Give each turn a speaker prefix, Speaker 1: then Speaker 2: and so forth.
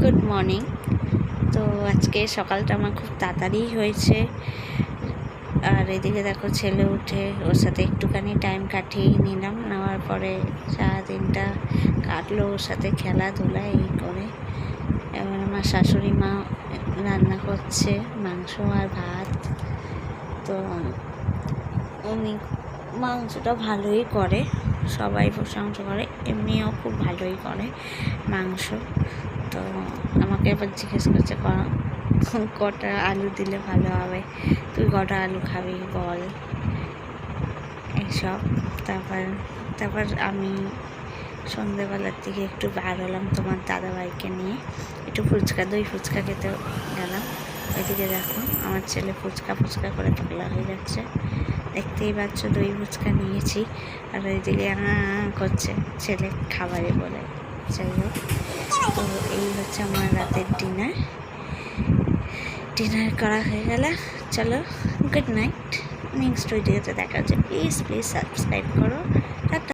Speaker 1: Good morning. তো আজকে সকালটা আমার খুব তাড়াতাড়ি হয়েছে। আর এদিকে দেখো ছেলে উঠে ওর সাথে একটুখানি টাইম কাটিয়ে নিলাম। নেওয়ার পরে সারাদিনটা কাটলো ওর সাথে খেলাধুলা এই করে। এবার আমার শাশুড়ি মা রান্না করছে মাংস আর ভাত। তো উনি মাংসটা ভালোই করে, সবাই প্রশংসা করে, এমনিও খুব ভালোই করে মাংস। তো আমাকে এবার জিজ্ঞেস করছে কটা আলু দিলে ভালো হবে, তুই কটা আলু খাবি বল, এইসব। তারপর আমি সন্ধেবেলার দিকে একটু বার হলাম তোমার দাদাভাইকে নিয়ে, একটু দই ফুচকা খেতে গেলাম। ওইদিকে দেখো আমার ছেলে ফুচকা করে পাগলা হয়ে যাচ্ছে, দেখতেই পাচ্ছ। দই ফুচকা নিয়েছি আর ওইদিকে করছে ছেলে খাবারে বলে। যাই হোক, তো এই হচ্ছে আমার রাতের ডিনার করা হয়ে গেল। চলো, গুড নাইট। নেক্সট ভিডিওতে দেখা হচ্ছে। প্লিজ সাবস্ক্রাইব করো। টাটা।